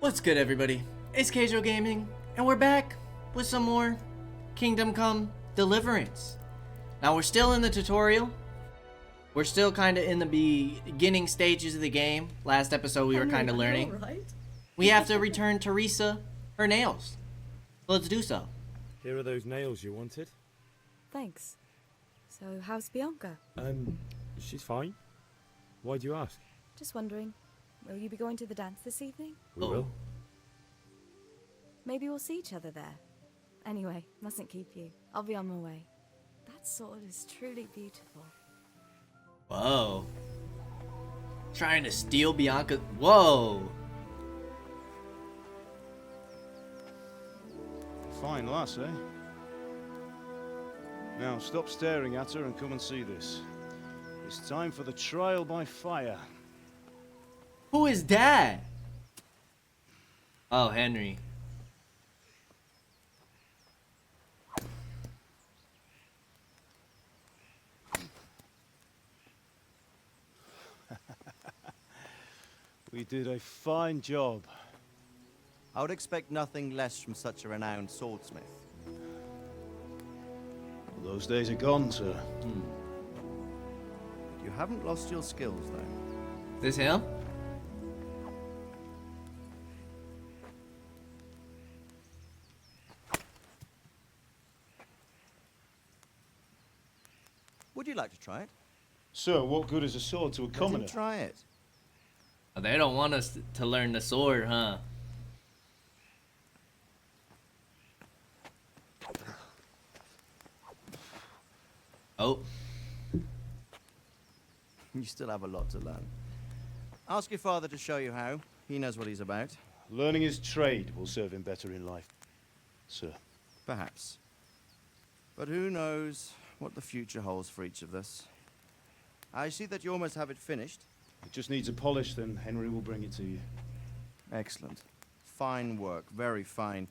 What's good, everybody? It's Kaige-O Gaming, and we're back with some more Kingdom Come Deliverance. Now, we're still in the tutorial. We're still kind of in the beginning stages of the game. Last episode, we were kind of learning. Right? We have to return Teresa her nails. Let's do so. Here are those nails you wanted. Thanks. So, how's Bianca? She's fine. Why do you ask? Just wondering, will you be going to the dance this evening? We will. Maybe we'll see each other there. Anyway, mustn't keep you. I'll be on my way. That sword is truly beautiful. Whoa. Trying to steal Bianca. Whoa. Fine lass, eh? Now stop staring at her and come and see this. It's time for the trial by fire. Who is Dad? Oh, Henry. We did a fine job. I would expect nothing less from such a renowned swordsmith. Well, those days are gone, sir. You haven't lost your skills, though. Is this him? Would you like to try it? Sir, what good is a sword to a Let commoner? him try it. Oh, they don't want us to learn the sword, huh? Oh. You still have a lot to learn. Ask your father to show you how. He knows what he's about. Learning his trade will serve him better in life, sir. Perhaps. But who knows what the future holds for each of us. I see that you almost have it finished. It just needs a polish, then Henry will bring it to you. Excellent. Fine work, very fine.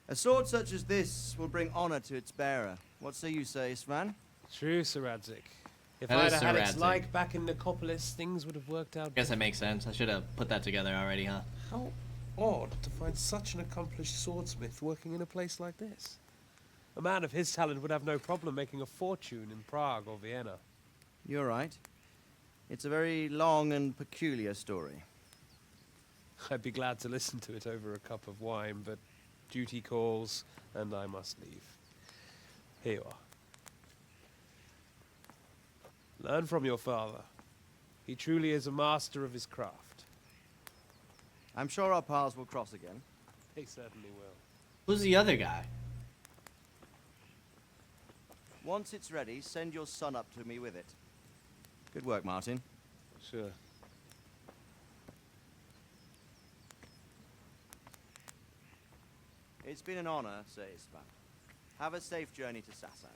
A sword such as this will bring honor to its bearer. What say you, Svan? True, Sir Radzik. If That I'd is have Sir had its Radzik. like back in Nicopolis, things would have worked out. Guess that makes sense. I should have put that together already, huh? How odd to find such an accomplished swordsmith working in a place like this. A man of his talent would have no problem making a fortune in Prague or Vienna. You're right. It's a very long and peculiar story. I'd be glad to listen to it over a cup of wine, but duty calls, and I must leave. Here you are. Learn from your father. He truly is a master of his craft. I'm sure our paths will cross again. He certainly will. Who's the other guy? Once it's ready, send your son up to me with it. Good work, Martin. Sir. It's been an honor, Sir Ispan. Have a safe journey to Sasau.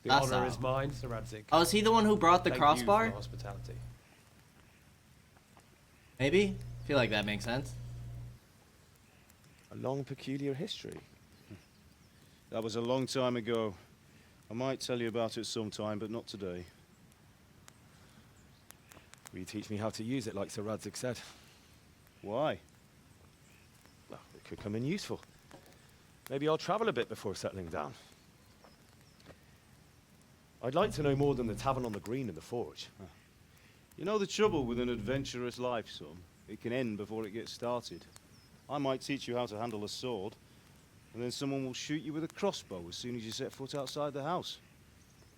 The That's honor how. is mine, Sir Radzik. Oh, is he the one who brought the Thank crossbar? You for hospitality. Maybe? Feel like that makes sense. A long, peculiar history. That was a long time ago. I might tell you about it sometime, but not today. Will you teach me how to use it, like Sir Radzik said? Why? Well, it could come in useful. Maybe I'll travel a bit before settling down. I'd like to know more than the tavern on the green and the forge. You know the trouble with an adventurous life, son? It can end before it gets started. I might teach you how to handle a sword, and then someone will shoot you with a crossbow as soon as you set foot outside the house.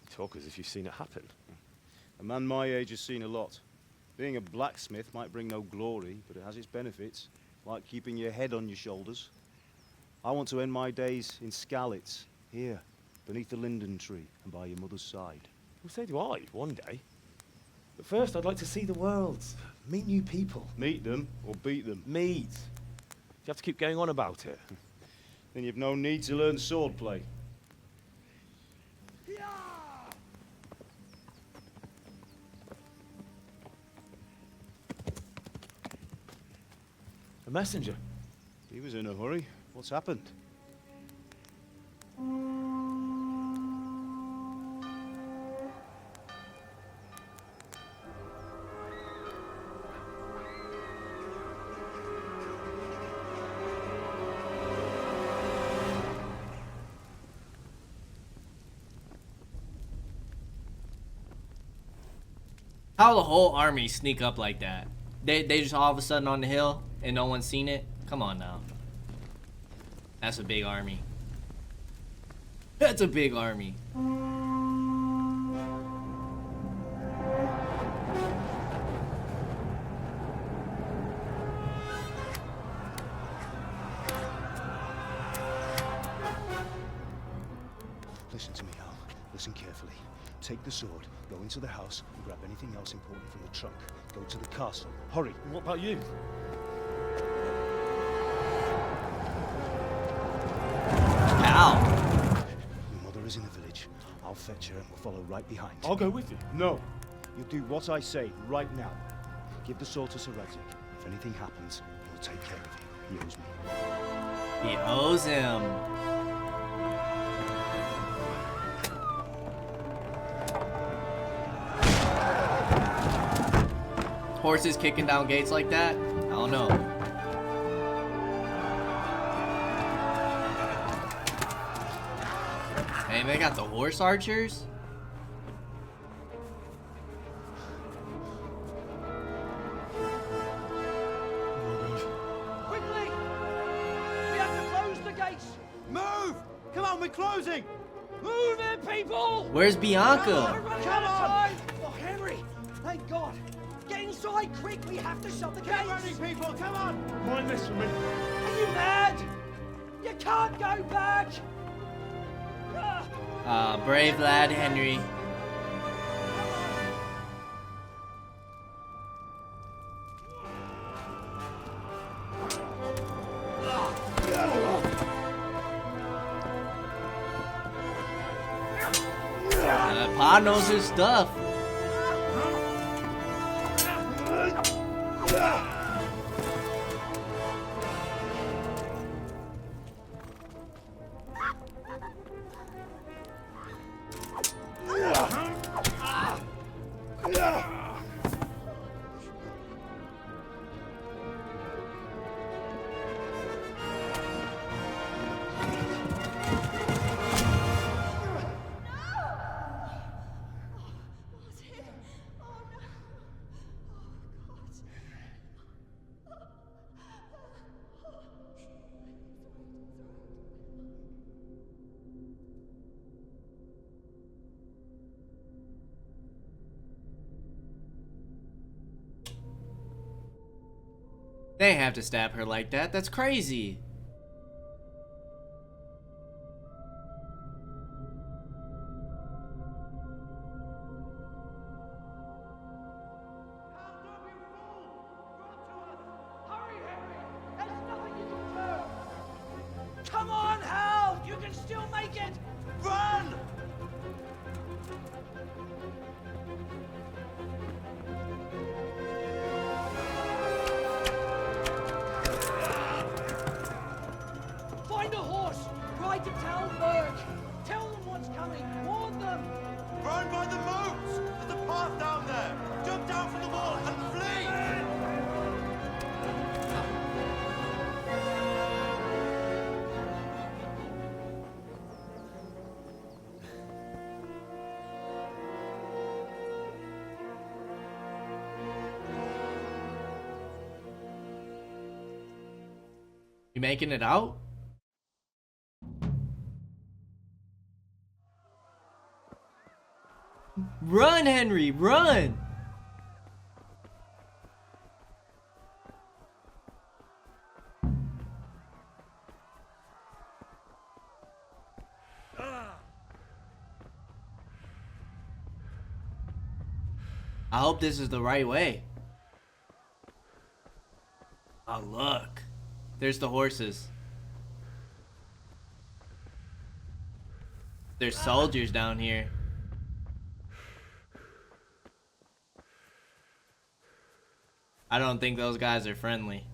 You talk as if you've seen it happen. A man my age has seen a lot. Being a blacksmith might bring no glory, but it has its benefits, like keeping your head on your shoulders. I want to end my days in Skalitz, here, beneath the linden tree and by your mother's side. Well, so do I, one day. But first, I'd like to see the world, meet new people. Meet them or beat them. Meet. You have to keep going on about it. Then you've no need to learn swordplay. A messenger. He was in a hurry. What's happened? How the whole army sneak up like that? They just all of a sudden on the hill and no one's seen it? Come on now. That's a big army. That's a big army. Listen to me, Hal. Listen carefully. Take the sword, go into the house, and grab anything else important from the trunk. Go to the castle. Hurry. What about you? Ow. Your mother is in the village. I'll fetch her and we'll follow right behind. I'll go with you. No. You'll do what I say right now. Give the sword to Sir Isaac. If anything happens, he'll take care of you. He owes me. He owes him. Horses kicking down gates like that? I don't know. Hey, they got the horse archers? Quickly! We have to close the gates! Move! Come on, we're closing! Move it, people! Where's We're Bianca? running out of time! Oh, Henry! Thank God! Get inside, quick! We have to shut the gates! Get ready, people! Come on! Mind this for me. Are you mad? You can't go back! Brave lad, Henry. Pa knows his stuff. They have to stab her like that. That's crazy. Hurry, Henry! There's nothing you can do! Come on, Hal! You can still make it! Run! Find a horse! Ride to Talberg! Tell them what's coming! Warn them! Run by the moats! There's a path down there! Jump down from the wall and flee! You making it out? Run, Henry, run! I hope this is the right way. Oh, look. There's the horses. There's soldiers down here. I don't think those guys are friendly.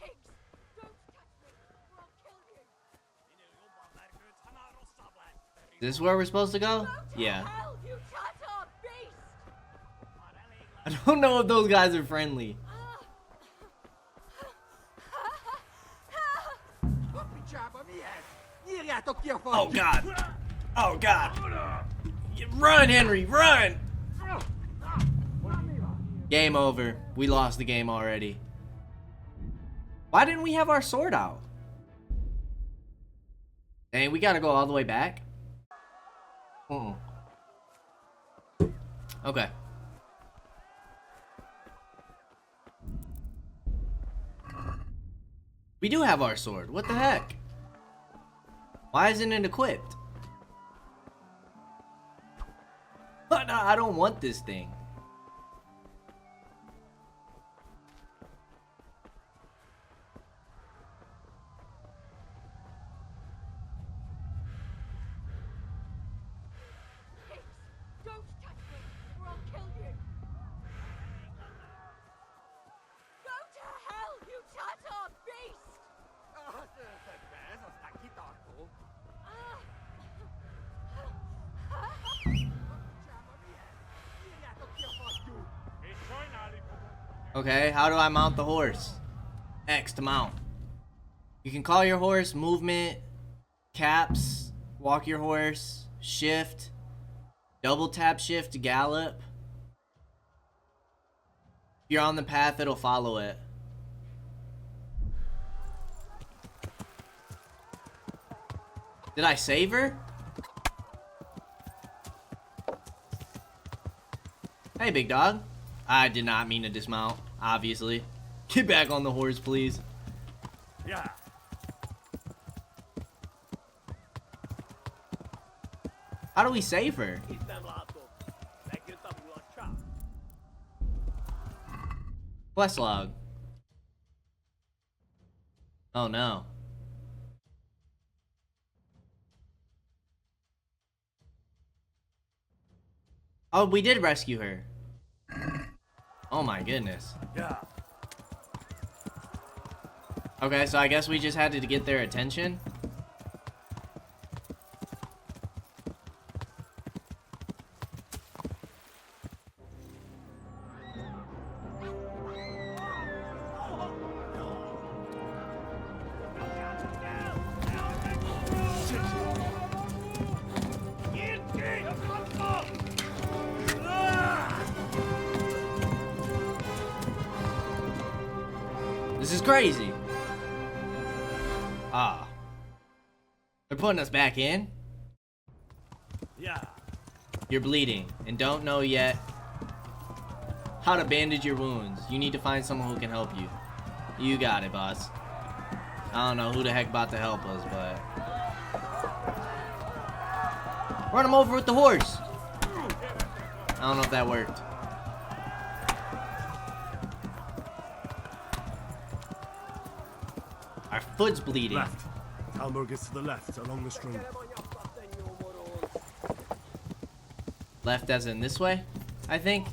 Pigs! Don't touch me, or I'll kill you! Is this where we're supposed to go? Yeah. Hell, you Tatar beast! I don't know if those guys are friendly. Oh, God. Oh, God. Run, Henry, run! Game over. We lost the game already. Why didn't we have our sword out? Dang, we gotta go all the way back? Okay. We do have our sword. What the heck? Why isn't it equipped? But no, I don't want this thing. Don't touch me, or I'll kill you! Go to hell, you Tatar beast! Okay, how do I mount the horse? X to mount. You can call your horse, movement, caps, walk your horse, shift, double tap shift to gallop. If you're on the path, it'll follow it. Did I save her? Hey, big dog. I did not mean to dismount, obviously. Get back on the horse, please. Yeah. How do we save her? Quest log. Oh no. Oh, we did rescue her. Oh my goodness. Yeah. Okay, so I guess we just had to get their attention. This is crazy. Ah. They're putting us back in? Yeah. You're bleeding and don't know yet how to bandage your wounds. You need to find someone who can help you. You got it, boss. I don't know who the heck about to help us, but... Run him over with the horse! I don't know if that worked. Our foot's bleeding. Left. Talmberg is to the left, along the stream. Left as in this way, I think.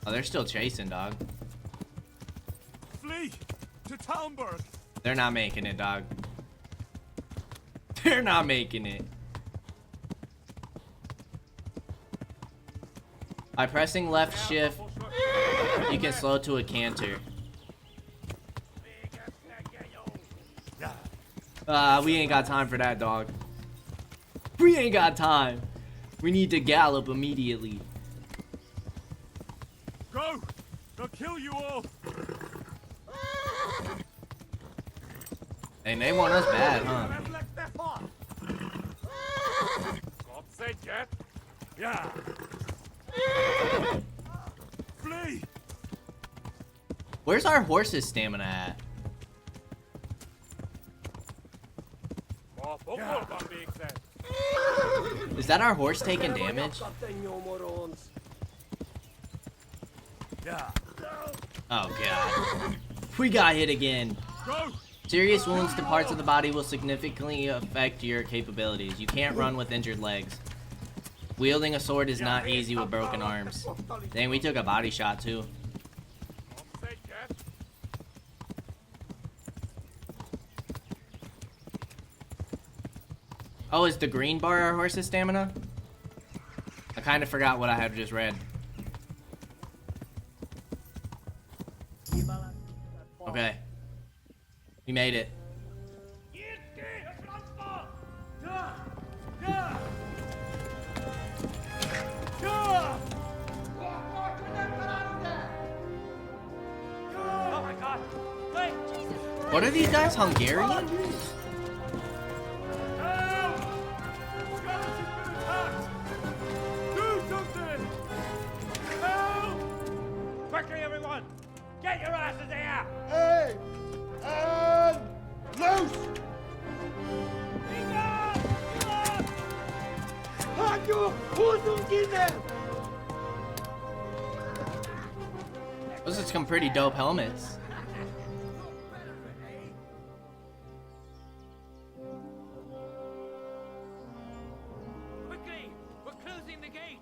Oh, they're still chasing, dog. Flee to Talmberg. They're not making it, dog. They're not making it. By pressing left shift, you can slow to a canter. We ain't got time for that, dog. We ain't got time. We need to gallop immediately. Go! They'll kill you all. And they want us bad, huh? Yeah. Flee! Where's our horse's stamina at? Is that our horse taking damage? Yeah. Oh god. We got hit again. Go! Serious wounds to parts of the body will significantly affect your capabilities. You can't run with injured legs. Wielding a sword is not easy with broken arms. Dang, we took a body shot too. Oh, is the green bar our horse's stamina? I kind of forgot what I had just read. Okay. We made it. What are these guys, Hungarian? Help! Scarlett's been attacked! Do something! Help! Quickly, everyone! Get your asses here! Hey! Loose! Those are some pretty dope helmets. Quickly! We're closing the gate!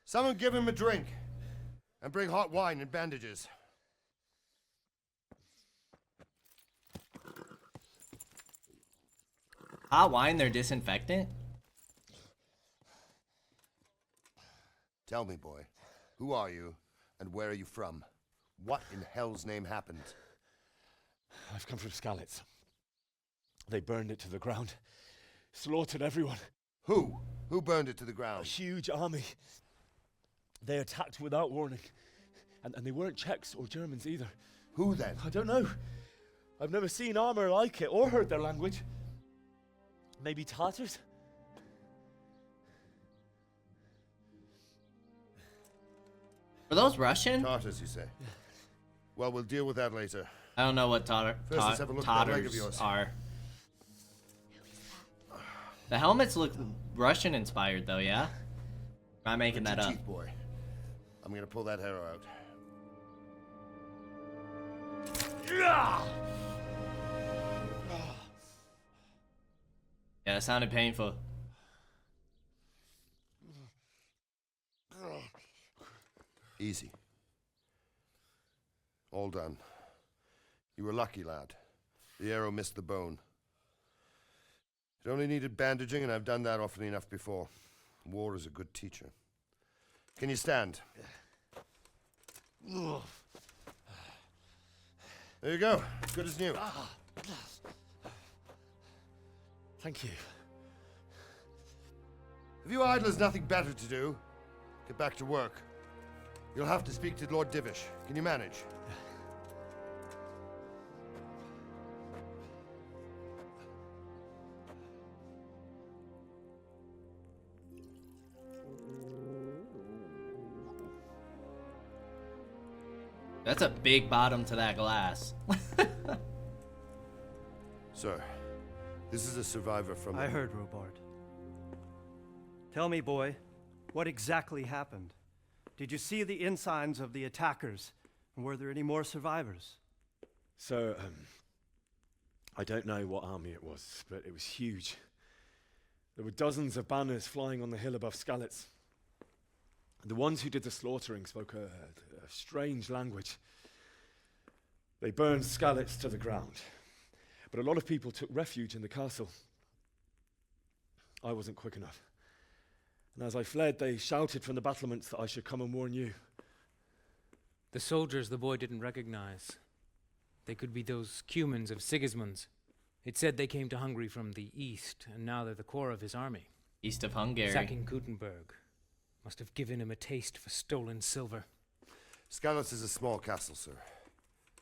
Someone give him a drink. And bring hot wine and bandages. Hot wine, they're disinfectant? Tell me, boy, who are you and where are you from? What in hell's name happened? I've come from Skalitz. They burned it to the ground. Slaughtered everyone. Who? Who burned it to the A ground? huge army. They attacked without warning. And they weren't Czechs or Germans either. Who then? I don't know. I've never seen armor like it or heard their language. Maybe Tatars? Are those Russian? Tartars, you say? Well, we'll deal with that later. I don't know what First, let's have a look at that leg of Tatars yours. are. The helmets look Russian inspired though, yeah? Am I making that Your up? teeth, boy. I'm gonna pull that hair out. Yeah, it sounded painful. Easy. All done. You were lucky, lad. The arrow missed the bone. It only needed bandaging, and I've done that often enough before. War is a good teacher. Can you stand? There you go. Good as new. Thank you. If you idlers nothing better to do, get back to work. You'll have to speak to Lord Divish. Can you manage? That's a big bottom to that glass. Sir, this is a survivor from... I heard, Robard. Tell me, boy, what exactly happened? Did you see the ensigns of the attackers? And were there any more survivors? So, I don't know what army it was, but it was huge. There were dozens of banners flying on the hill above Skalitz. The ones who did the slaughtering spoke a strange language. They burned Skalitz to the ground. But a lot of people took refuge in the castle. I wasn't quick enough. And as I fled, they shouted from the battlements that I should come and warn you. The soldiers the boy didn't recognize. They could be those Cumans of Sigismund's. It said they came to Hungary from the east, and now they're the core of his army. East of Hungary. Sacking Gutenberg must have given him a taste for stolen silver. Skalitz is a small castle, sir.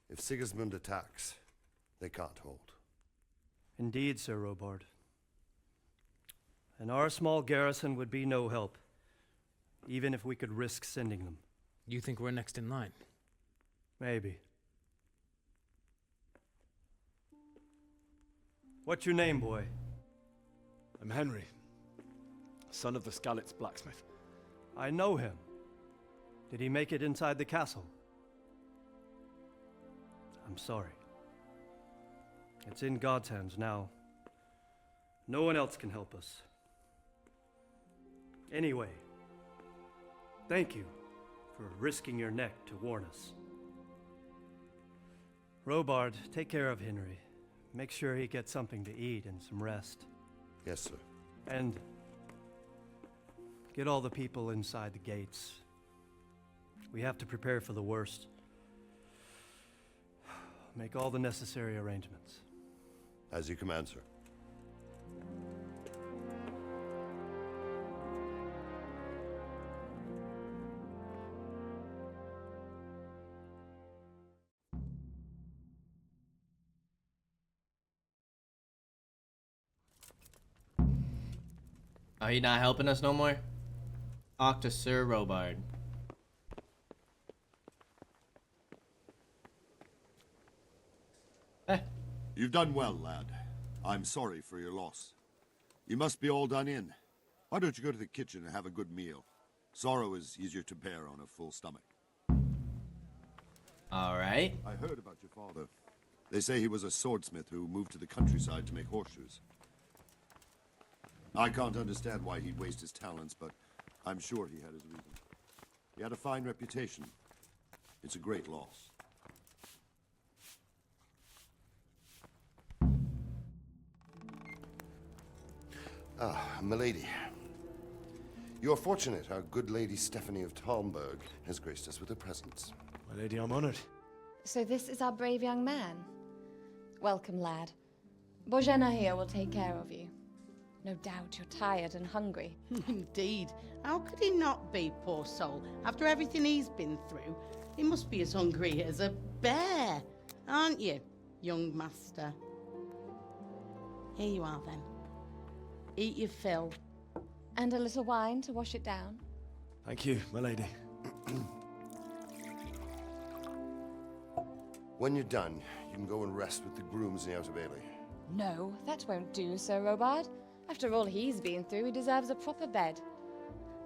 If Sigismund attacks, they can't hold. Indeed, Sir Robard. And our small garrison would be no help, even if we could risk sending them. You think we're next in line? Maybe. What's your name, boy? I'm Henry, son of the Skalitz blacksmith. I know him. Did he make it inside the castle? I'm sorry. It's in God's hands now. No one else can help us. Anyway, thank you for risking your neck to warn us. Robard, take care of Henry. Make sure he gets something to eat and some rest. Yes, sir. And Get all the people inside the gates. We have to prepare for the worst. Make all the necessary arrangements. As you command, sir. Are you not helping us no more? Talk to Sir Robard. You've done well, lad. I'm sorry for your loss. You must be all done in. Why don't you go to the kitchen and have a good meal? Sorrow is easier to bear on a full stomach. Alright. I heard about your father. They say he was a swordsmith who moved to the countryside to make horseshoes. I can't understand why he'd waste his talents, but I'm sure he had his reasons. He had a fine reputation. It's a great loss. Ah, milady. You're fortunate our good lady Stephanie of Talmberg has graced us with her presence. My lady, I'm honored. So this is our brave young man. Welcome, lad. Bojena here will take care of you. No doubt you're tired and hungry. Indeed. How could he not be, poor soul? After everything he's been through, he must be as hungry as a bear. Aren't you, young master? Here you are, then. Eat your fill. And a little wine to wash it down. Thank you, my lady. When you're done, you can go and rest with the grooms in the Outer Bailey. No, that won't do, Sir Robard. After all he's been through, he deserves a proper bed.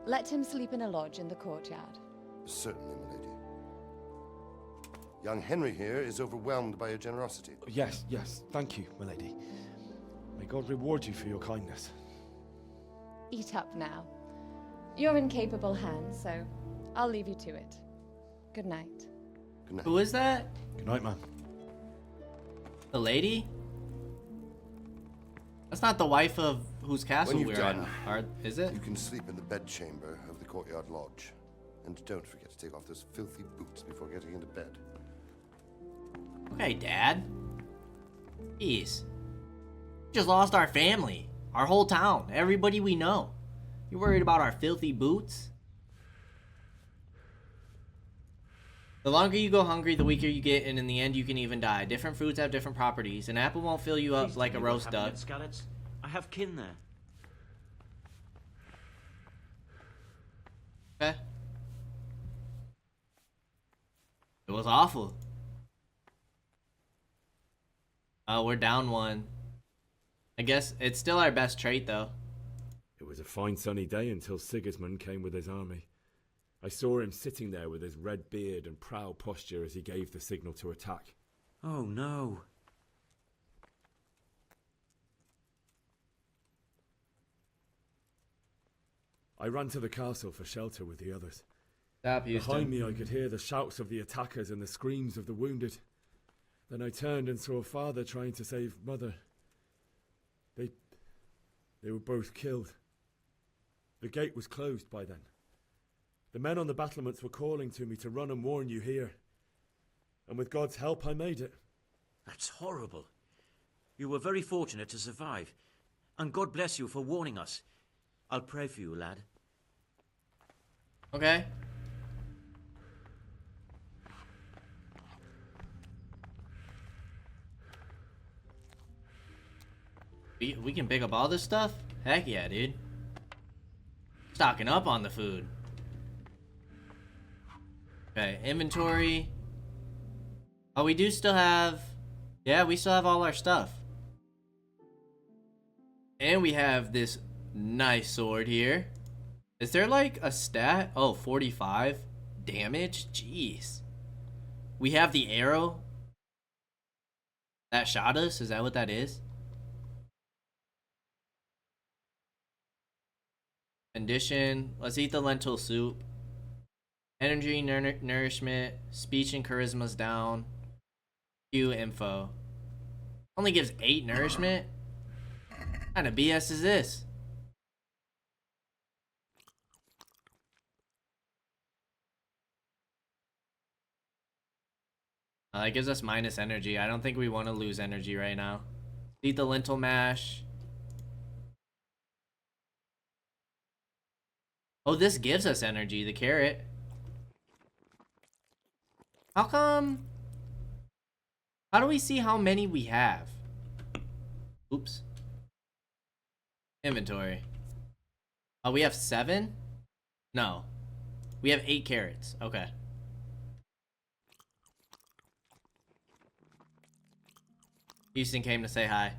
Let him sleep in a lodge in the courtyard. Certainly, milady. Young Henry here is overwhelmed by your generosity. Yes, yes. Thank you, my lady. May God reward you for your kindness. Eat up now. You're in capable hands, so I'll leave you to it. Good night. Good night. Who is that? Good night, man. The lady? That's not the wife of whose castle When you've we're done, at, is it? You can sleep in the bedchamber of the courtyard lodge. And don't forget to take off those filthy boots before getting into bed. Okay, Dad. Jeez. We just lost our family. Our whole town. Everybody we know. You worried about our filthy boots? The longer you go hungry, the weaker you get, and in the end you can even die. Different foods have different properties. An apple won't fill you up like a roast duck. Skallets. I have kin there. Okay. It was awful. Oh, we're down one. I guess it's still our best trait, though. It was a fine sunny day until Sigismund came with his army. I saw him sitting there with his red beard and proud posture as he gave the signal to attack. Oh no. I ran to the castle for shelter with the others. Behind me I could hear the shouts of the attackers and the screams of the wounded. Then I turned and saw father trying to save mother. They were both killed. The gate was closed by then. The men on the battlements were calling to me to run and warn you here. And with God's help, I made it. That's horrible. You were very fortunate to survive. And God bless you for warning us. I'll pray for you, lad. Okay. We can pick up all this stuff? Heck yeah, dude. Stocking up on the food. Okay, inventory. Oh, we do still have... Yeah, we still have all our stuff. And we have this nice sword here. Is there like a stat? Oh, 45 damage? Jeez. We have the arrow that shot us? Is that what that is? Condition. Let's eat the lentil soup. Energy, nourishment, speech and charisma's down. Q info. Only gives 8 nourishment? What kind of BS is this? That gives us minus energy. I don't think we want to lose energy right now. Eat the lentil mash. Oh, this gives us energy, the carrot. How come? How do we see how many we have? Oops. Inventory. Oh, we have 7? No. We have 8 carrots. Okay. Houston came to say hi.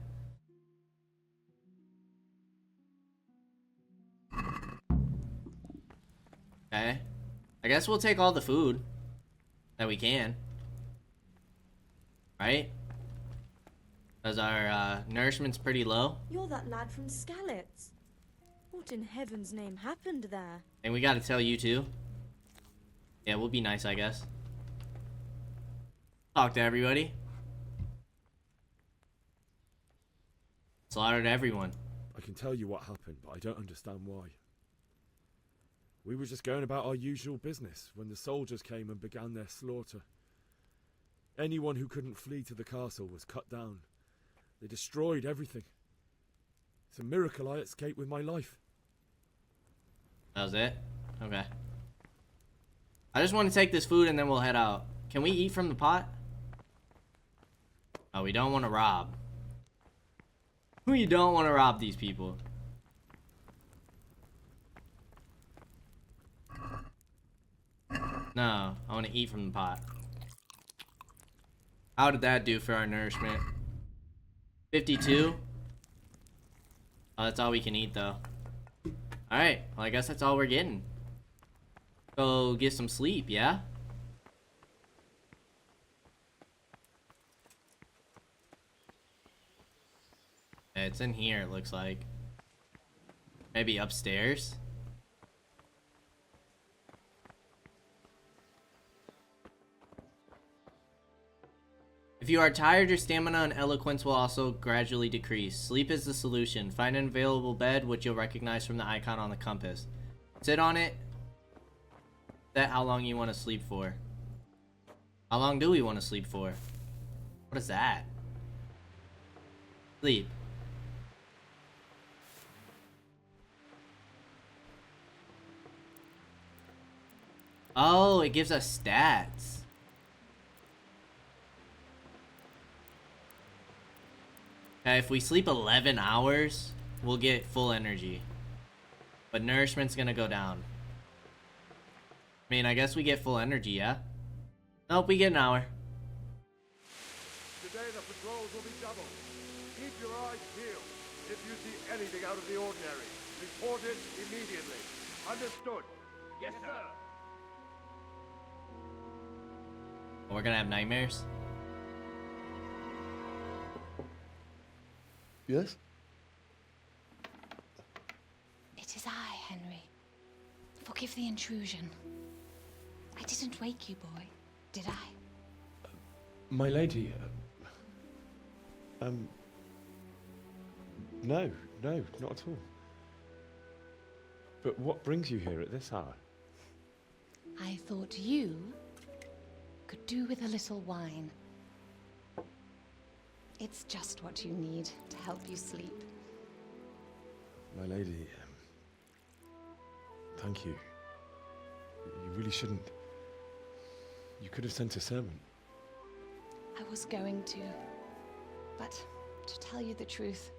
Okay. I guess we'll take all the food that we can. Right? Because our nourishment's pretty low. You're that lad from Skalitz. What in heaven's name happened there? And we gotta tell you too. Yeah, we'll be nice, I guess. Talk to everybody. Slaughtered everyone. I can tell you what happened, but I don't understand why. We were just going about our usual business when the soldiers came and began their slaughter. Anyone who couldn't flee to the castle was cut down. They destroyed everything. It's a miracle I escaped with my life. That was it? Okay. I just want to take this food and then we'll head out. Can we eat from the pot? Oh, we don't want to rob. We don't want to rob these people. No, I want to eat from the pot. How did that do for our nourishment? 52? Oh, that's all we can eat, though. Alright, well, I guess that's all we're getting. Go get some sleep, yeah? It's in here, it looks like. Maybe upstairs? If you are tired, your stamina and eloquence will also gradually decrease. Sleep is the solution. Find an available bed, which you'll recognize from the icon on the compass. Sit on it. Set how long you want to sleep for. How long do we want to sleep for? What is that? Sleep. Oh, it gives us stats. Okay, if we sleep 11 hours, we'll get full energy. But nourishment's gonna go down. I mean, I guess we get full energy, yeah? Nope, we get an hour. Today the patrols will be doubled. Keep your eyes peeled. If you see anything out of the ordinary, report it immediately. Understood? Yes, sir. We're gonna have nightmares? Yes? It is I, Henry. Forgive the intrusion. I didn't wake you, boy, did I? My lady, no, not at all. But what brings you here at this hour? I thought you could do with a little wine. It's just what you need to help you sleep. My lady, thank you. You really shouldn't. You could have sent a servant. I was going to, but to tell you the truth,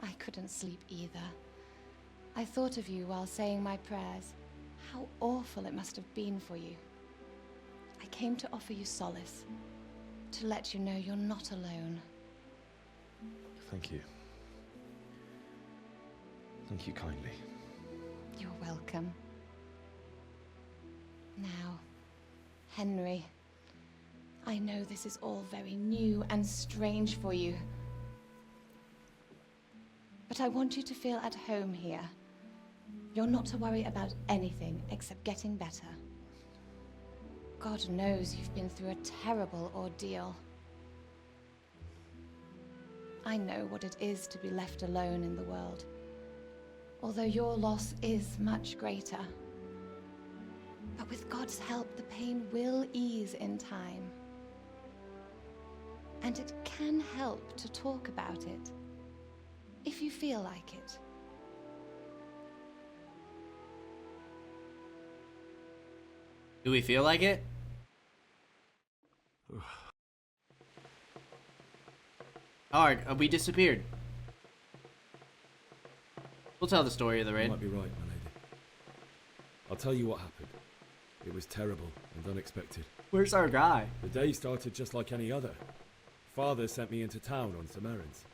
I couldn't sleep either. I thought of you while saying my prayers. How awful it must have been for you. I came to offer you solace, to let you know you're not alone. Thank you. Thank you kindly. You're welcome. Now, Henry, I know this is all very new and strange for you, but I want you to feel at home here. You're not to worry about anything except getting better. God knows you've been through a terrible ordeal. I know what it is to be left alone in the world, although your loss is much greater. But with God's help, the pain will ease in time. And it can help to talk about it, if you feel like it. Do we feel like it? Alright, we disappeared. We'll tell the story of the raid. You might be right, my lady. I'll tell you what happened. It was terrible and unexpected. Where's our guy? The day started just like any other. Father sent me into town on some errands.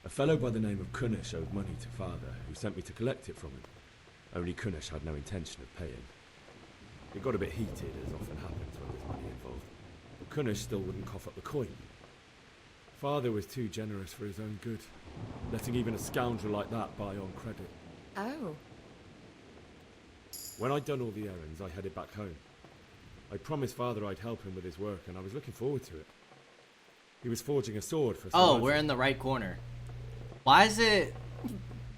A fellow by the name of Kunish owed money to Father, who sent me to collect it from him. Only Kunish had no intention of paying. It got a bit heated, as often happens when there's money involved. But Kunish still wouldn't cough up the coin. Father was too generous for his own good, letting even a scoundrel like that buy on credit. Oh. When I'd done all the errands, I headed back home. I promised Father I'd help him with his work, and I was looking forward to it. He was forging a sword for... Oh, we're in the right corner. Why is it...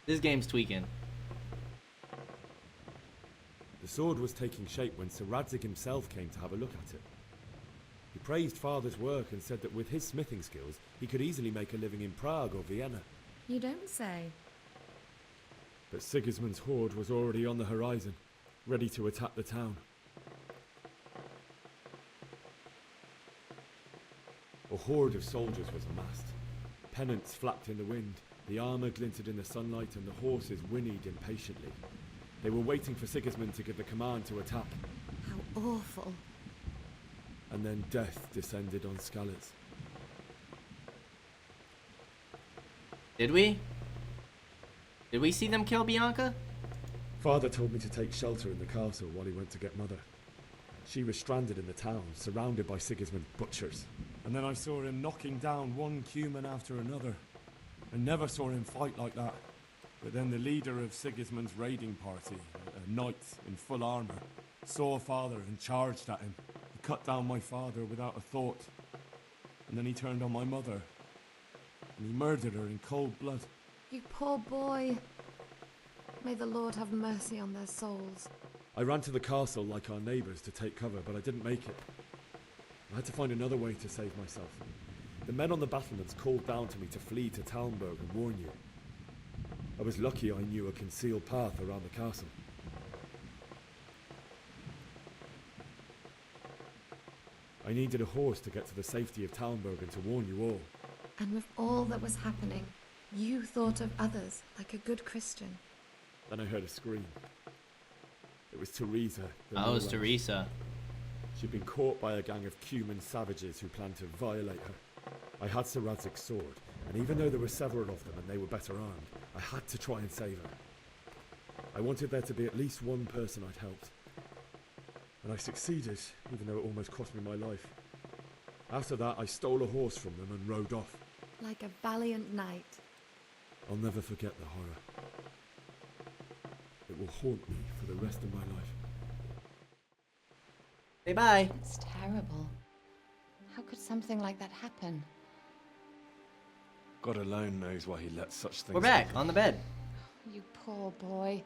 This game's tweaking. The sword was taking shape when Sir Radzig himself came to have a look at it. He praised Father's work and said that with his smithing skills, he could easily make a living in Prague or Vienna. You don't say. But Sigismund's horde was already on the horizon, ready to attack the town. A horde of soldiers was amassed. Pennants flapped in the wind, the armour glinted in the sunlight, and the horses whinnied impatiently. They were waiting for Sigismund to give the command to attack. How awful. And then death descended on Skalitz. Did we? Did we see them kill Bianca? Father told me to take shelter in the castle while he went to get Mother. She was stranded in the town, surrounded by Sigismund's butchers. And then I saw him knocking down one Cuman after another. I never saw him fight like that. But then the leader of Sigismund's raiding party, a knight in full armour, saw Father and charged at him. He cut down my father without a thought. And then he turned on my mother. And he murdered her in cold blood. You poor boy. May the Lord have mercy on their souls. I ran to the castle like our neighbours to take cover, but I didn't make it. I had to find another way to save myself. The men on the battlements called down to me to flee to Talmberg and warn you. I was lucky I knew a concealed path around the castle. I needed a horse to get to the safety of Talmberg and to warn you all. And with all that was happening, you thought of others like a good Christian. Then I heard a scream. It was Teresa. Oh, it was Teresa. She'd been caught by a gang of Cuman savages who planned to violate her. I had Sir Radzig's sword, and even though there were several of them and they were better armed, I had to try and save her. I wanted there to be at least one person I'd helped. And I succeeded, even though it almost cost me my life. After that, I stole a horse from them and rode off. Like a valiant knight. I'll never forget the horror. It will haunt me for the rest of my life. Say bye. It's terrible. How could something like that happen? God alone knows why he let such things We're back happen. on the bed. You poor boy.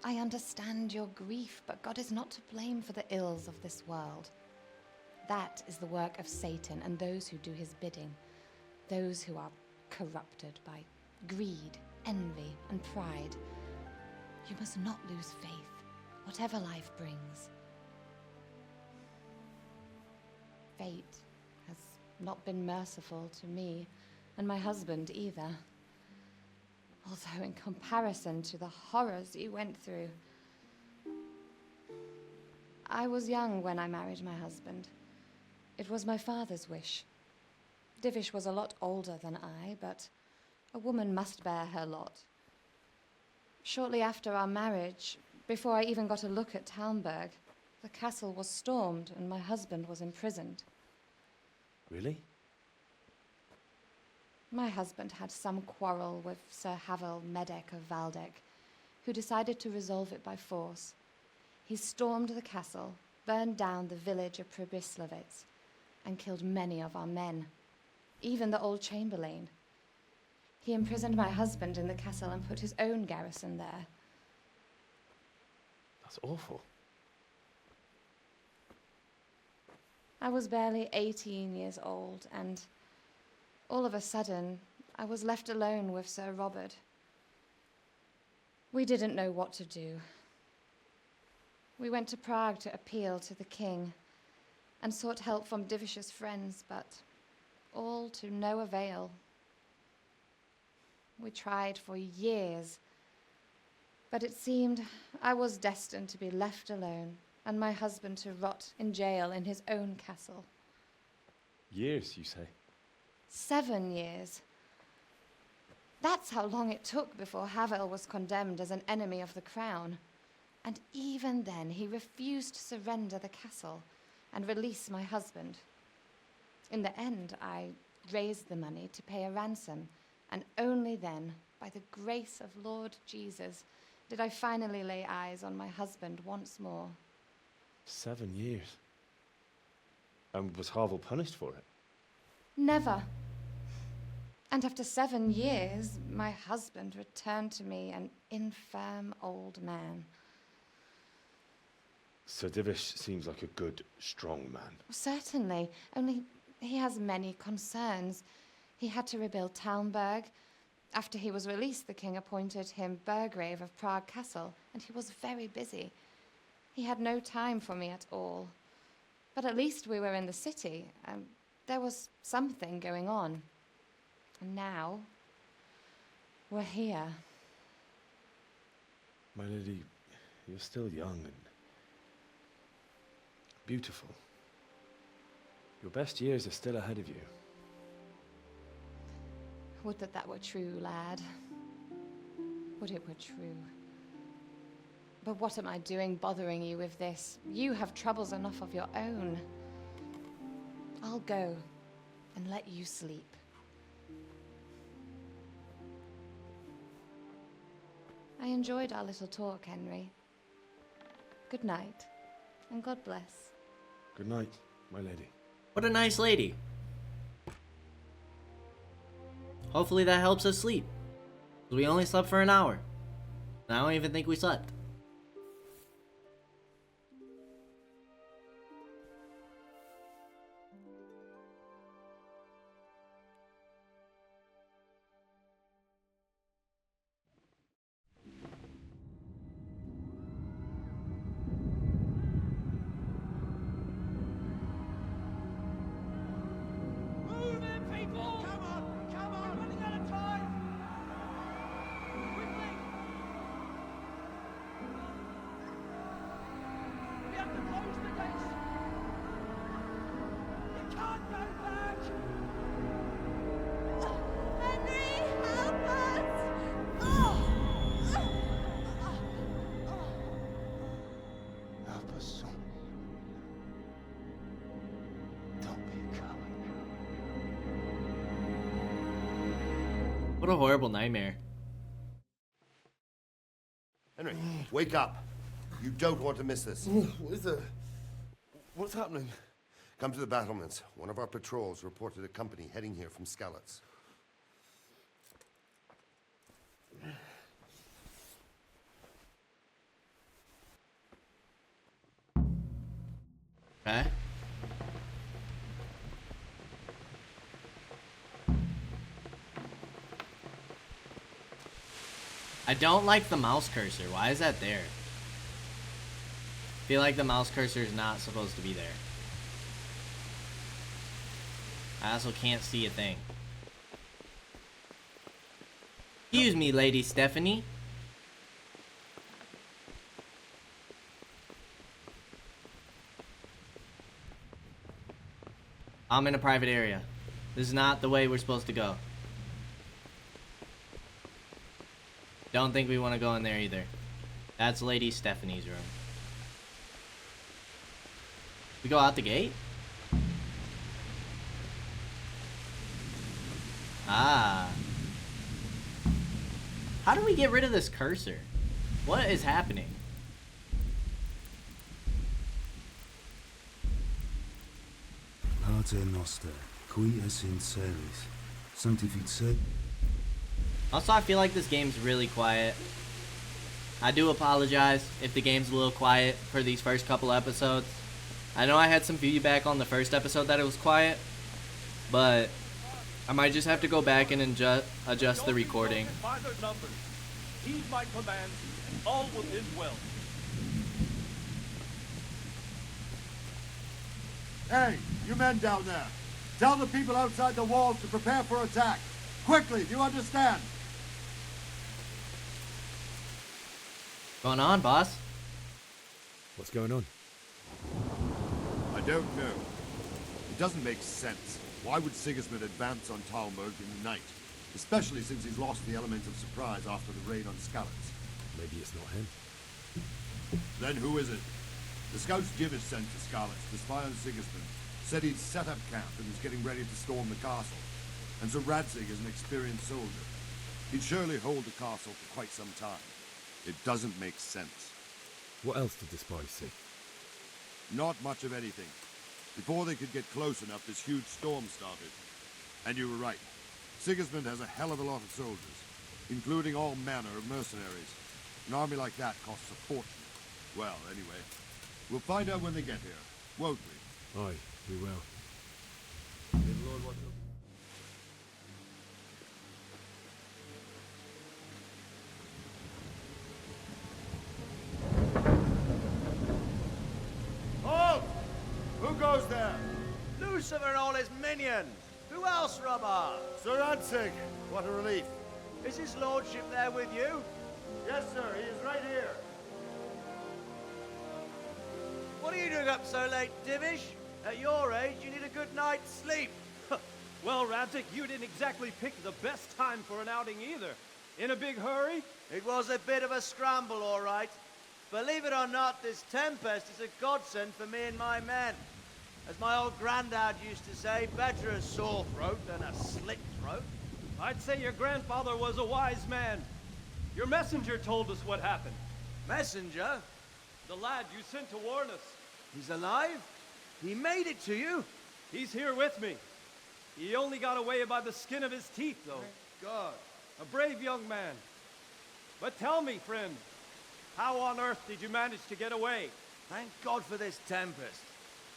I understand your grief, but God is not to blame for the ills of this world. That is the work of Satan and those who do his bidding. Those who are corrupted by greed, envy, and pride. You must not lose faith, whatever life brings. Fate has not been merciful to me, and my husband either. Although in comparison to the horrors you went through. I was young when I married my husband. It was my father's wish. Divish was a lot older than I, but a woman must bear her lot. Shortly after our marriage, before I even got a look at Talmberg, the castle was stormed and my husband was imprisoned. Really? My husband had some quarrel with Sir Havel Medek of Valdek, who decided to resolve it by force. He stormed the castle, burned down the village of Pribyslavitz, and killed many of our men, even the old chamberlain. He imprisoned my husband in the castle and put his own garrison there. That's awful. I was barely 18 years old, and all of a sudden, I was left alone with Sir Robert. We didn't know what to do. We went to Prague to appeal to the king and sought help from Divish's friends, but all to no avail. We tried for years, but it seemed I was destined to be left alone and my husband to rot in jail in his own castle. Years, you say? 7 years. That's how long it took before Havel was condemned as an enemy of the crown. And even then, he refused to surrender the castle and release my husband. In the end, I raised the money to pay a ransom, and only then, by the grace of Lord Jesus, did I finally lay eyes on my husband once more. 7 years. And was Havel punished for it? Never. And after 7 years, my husband returned to me an infirm old man. Sir Divish seems like a good, strong man. Certainly, only he has many concerns. He had to rebuild Talmberg. After he was released, the king appointed him Burgrave of Prague Castle, and he was very busy. He had no time for me at all. But at least we were in the city. There was something going on. And now, we're here. My lady, you're still young and beautiful. Your best years are still ahead of you. Would that that were true, lad. Would it were true. But what am I doing bothering you with this? You have troubles enough of your own. I'll go and let you sleep. I enjoyed our little talk, Henry. Good night, and God bless. Good night, my lady. What a nice lady. Hopefully that helps us sleep. We only slept for an hour. And I don't even think we slept. Move in, people! Come on! Come on! We're running out of time! Quickly! We have to close the gates! You can't go back! Henry, help us! Help us, son. Don't be a coward. What a horrible nightmare. Henry, wake up. You don't want to miss this. What is it? What's happening? Come to the battlements. One of our patrols reported a company heading here from Skalitz. Okay. I don't like the mouse cursor. Why is that there? I feel like the mouse cursor is not supposed to be there. I also can't see a thing. Excuse me, Lady Stephanie. I'm in a private area. This is not the way we're supposed to go. Don't think we want to go in there either. That's Lady Stephanie's room. We go out the gate? Ah. How do we get rid of this cursor? What is happening? Pater Noster, qui es in celis, sanctifice. Also, I feel like this game's really quiet. I do apologize if the game's a little quiet for these first couple episodes. I know I had some feedback on the first episode that it was quiet, but I might just have to go back and adjust the recording. By their numbers. Heed my commands, and all will end well. Hey, you men down there. Tell the people outside the walls to prepare for attack. Quickly, do you understand? What's going on, boss? What's going on? I don't know. It doesn't make sense. Why would Sigismund advance on Talmberg in the night? Especially since he's lost the element of surprise after the raid on Skalitz. Maybe it's not him. Then who is it? The scouts Jivish sent to Skalitz to spy on Sigismund said he'd set up camp and was getting ready to storm the castle. And so Radzig is an experienced soldier. He'd surely hold the castle for quite some time. It doesn't make sense. What else did the spies see? Not much of anything. Before they could get close enough, this huge storm started. And you were right. Sigismund has a hell of a lot of soldiers, including all manner of mercenaries. An army like that costs a fortune. Well, anyway, we'll find out when they get here, won't we? Aye, we will. Halt! Who goes there? Lucifer and all his minions. Who else, Robber? Sir Radzig. What a relief. Is his lordship there with you? Yes, sir. He is right here. What are you doing up so late, Divish? At your age, you need a good night's sleep. Well, Radzig, you didn't exactly pick the best time for an outing either. In a big hurry? It was a bit of a scramble, all right. Believe it or not, this tempest is a godsend for me and my men. As my old granddad used to say, better a sore throat than a slit throat. I'd say your grandfather was a wise man. Your messenger told us what happened. Messenger? The lad you sent to warn us. He's alive? He made it to you? He's here with me. He only got away by the skin of his teeth, though. Thank God. A brave young man. But tell me, friend, how on earth did you manage to get away? Thank God for this tempest.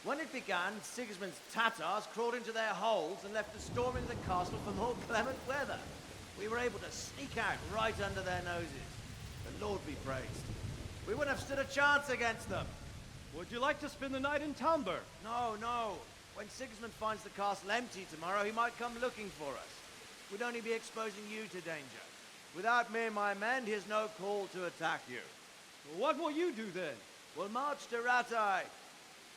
When it began, Sigismund's Tatars crawled into their holes and left us storming the castle for more clement weather. We were able to sneak out right under their noses. The Lord be praised. We wouldn't have stood a chance against them. Would you like to spend the night in Talmberg? No, no. When Sigismund finds the castle empty tomorrow, he might come looking for us. We'd only be exposing you to danger. Without me and my men, he has no call to attack you. What will you do then? We'll march to Ratai.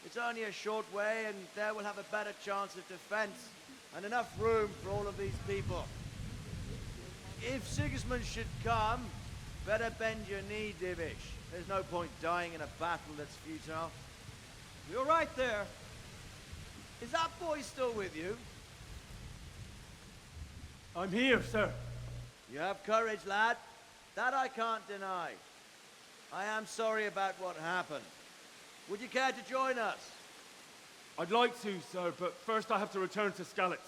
It's only a short way, and there we'll have a better chance of defense and enough room for all of these people. If Sigismund should come, better bend your knee, Divish. There's no point dying in a battle that's futile. You're right there. Is that boy still with you? I'm here, sir. You have courage, lad. That I can't deny. I am sorry about what happened. Would you care to join us? I'd like to, sir, but first I have to return to Skalitz.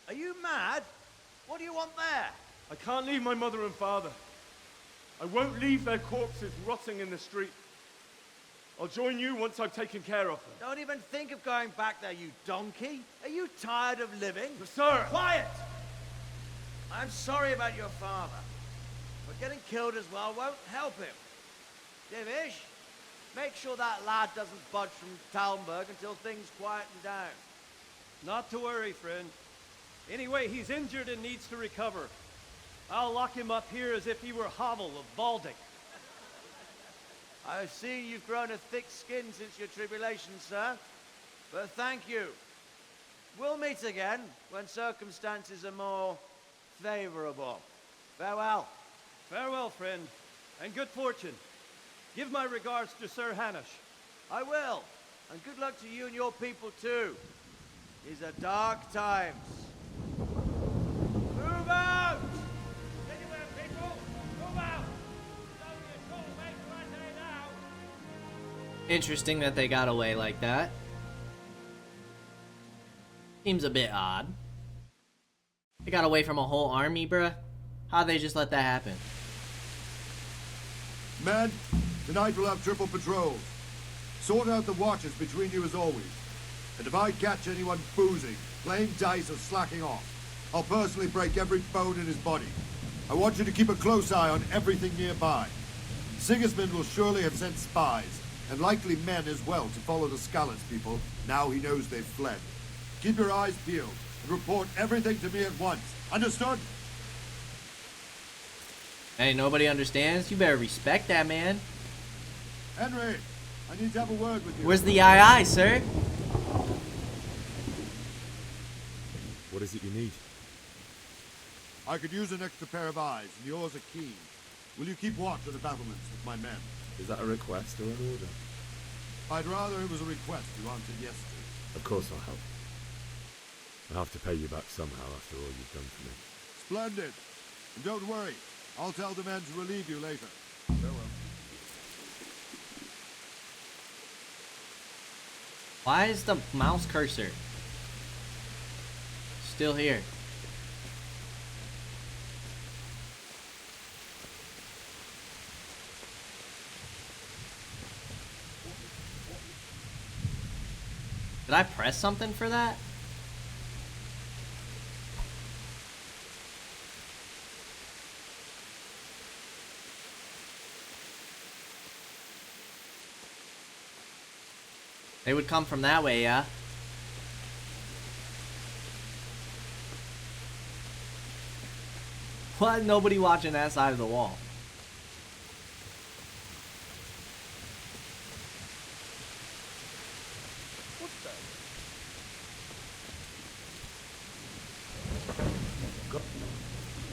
Are you mad? What do you want there? I can't leave my mother and father. I won't leave their corpses rotting in the street. I'll join you once I've taken care of them. Don't even think of going back there, you donkey. Are you tired of living? Sir! Quiet! I'm sorry about your father, but getting killed as well won't help him. Divish, make sure that lad doesn't budge from Talmberg until things quieten down. Not to worry, friend. Anyway, he's injured and needs to recover. I'll lock him up here as if he were Havel of Baldic. I've seen you've grown a thick skin since your tribulation, sir. But thank you. We'll meet again when circumstances are more favorable. Farewell. Farewell, friend, and good fortune. Give my regards to Sir Hanush. I will. And good luck to you and your people, too. These are dark times. Move out! Anywhere, people! Move out! It's only a short way to Rattay now. Interesting that they got away like that. Seems a bit odd. They got away from a whole army, bruh. How'd they just let that happen? Men, tonight we'll have triple patrols. Sort out the watches between you as always. And if I catch anyone boozing, playing dice, or slacking off, I'll personally break every bone in his body. I want you to keep a close eye on everything nearby. Sigismund will surely have sent spies, and likely men as well, to follow the Skalitz people, now he knows they've fled. Keep your eyes peeled, and report everything to me at once. Understood? Hey, nobody understands? You better respect that, man. Henry, I need to have a word with you. Where's the aye, sir? What is it you need? I could use an extra pair of eyes, and yours are keen. Will you keep watch of the battlements with my men? Is that a request or an order? I'd rather it was a request you answered yes to. Of course I'll help. I'll have to pay you back somehow after all you've done for me. Splendid. And don't worry, I'll tell the men to relieve you later. Farewell. Why is the mouse cursor still here? Did I press something for that? They would come from that way, yeah? Why is nobody watching that side of the wall?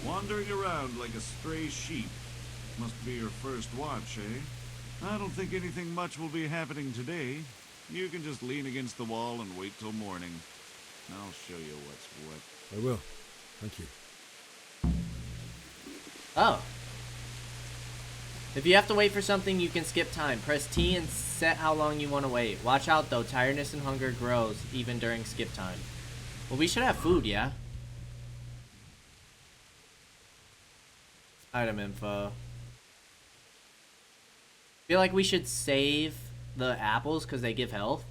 Wandering around like a stray sheep. Must be your first watch, eh? I don't think anything much will be happening today. You can just lean against the wall and wait till morning. I'll show you what's what. I will. Thank you. Oh. If you have to wait for something, you can skip time. Press T and set how long you want to wait. Watch out though, tiredness and hunger grows even during skip time. Well, we should have food, yeah? Item info. Feel like we should save the apples because they give health.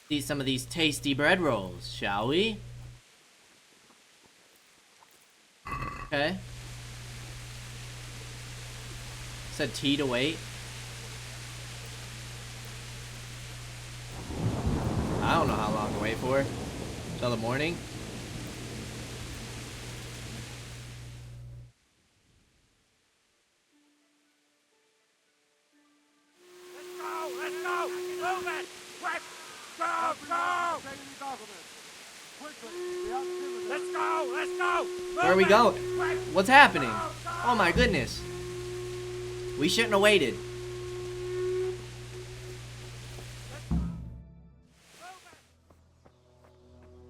See some of these tasty bread rolls, shall we? Okay. Said T to wait. I don't know how long to wait for. Till the morning. Let's go! Move it! Quick! Go! Go! Let's go! Let's go! Where are we going? What's happening? Oh my goodness. We shouldn't have waited.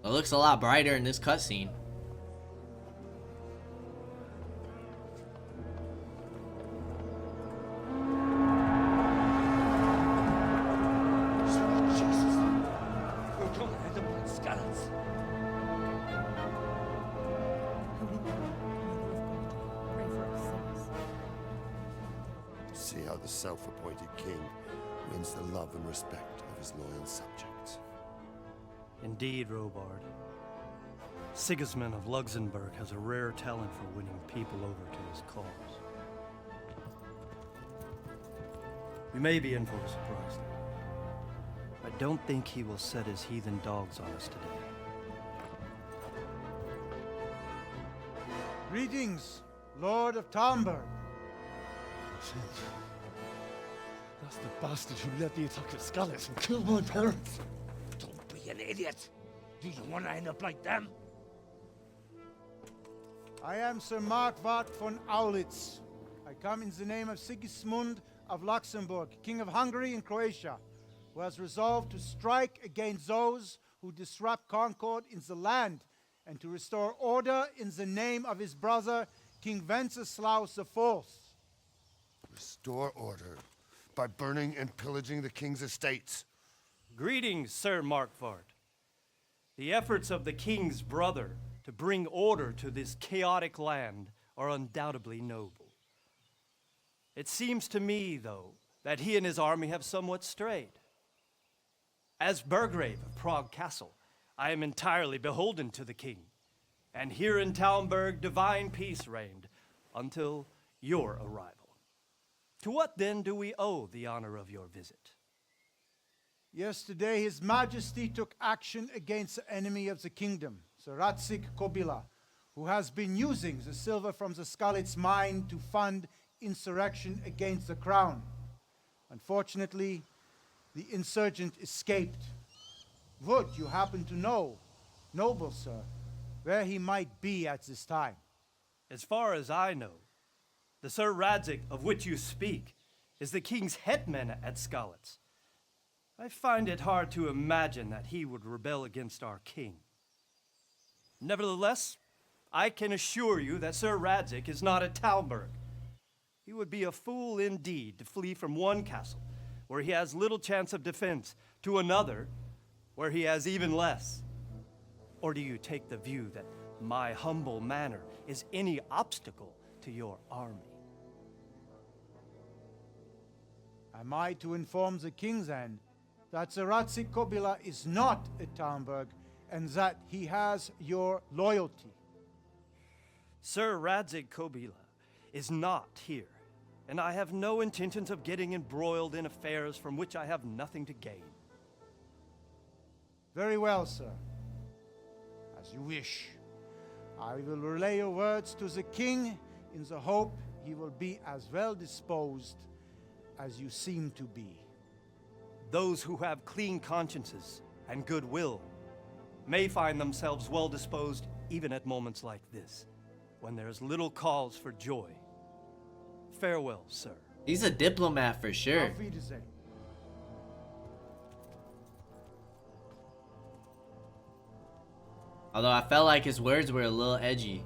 It looks a lot brighter in this cutscene. See how the self-appointed king wins the love and respect of his loyal subjects. Indeed, Robard. Sigismund of Luxembourg has a rare talent for winning people over to his cause. We may be in for a surprise. I don't think he will set his heathen dogs on us today. Greetings, Lord of Talmberg. That's the bastard who led the attack at Skalitz and killed my parents. Don't be an idiot. Do you want to end up like them? I am Sir Markwart von Aulitz. I come in the name of Sigismund of Luxembourg, King of Hungary and Croatia, who has resolved to strike against those who disrupt concord in the land and to restore order in the name of his brother, King Wenceslaus IV. Restore order by burning and pillaging the king's estates. Greetings, Sir Markwart. The efforts of the king's brother to bring order to this chaotic land are undoubtedly noble. It seems to me, though, that he and his army have somewhat strayed. As Burgrave of Prague Castle, I am entirely beholden to the king, and here in Talmberg divine peace reigned until your arrival. To what then do we owe the honor of your visit? Yesterday, His Majesty took action against the enemy of the kingdom, Sir Radzik Kobila, who has been using the silver from the Skalitz mine to fund insurrection against the crown. Unfortunately, the insurgent escaped. Would you happen to know, noble sir, where he might be at this time? As far as I know, the Sir Radzik of which you speak is the king's hetman at Skalitz. I find it hard to imagine that he would rebel against our king. Nevertheless, I can assure you that Sir Radzik is not at Talmberg. He would be a fool indeed to flee from one castle, where he has little chance of defense, to another, where he has even less. Or do you take the view that my humble manner is any obstacle to your army? Am I to inform the king then that Sir Radzik Kobila is not at Talmberg and that he has your loyalty? Sir Radzik Kobila is not here, and I have no intentions of getting embroiled in affairs from which I have nothing to gain. Very well, sir. As you wish. I will relay your words to the king in the hope he will be as well disposed as you seem to be. Those who have clean consciences and goodwill may find themselves well disposed even at moments like this, when there is little cause for joy. Farewell, sir. He's a diplomat for sure. Auf Wiedersehen. Although I felt like his words were a little edgy.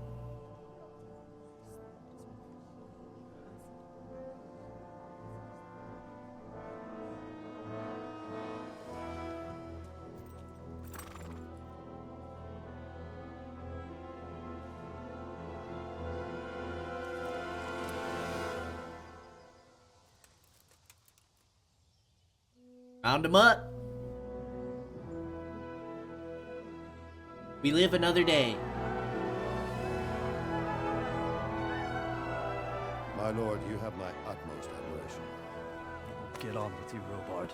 Round him up. We live another day. My lord, you have my utmost admiration. Get on with you, Robard.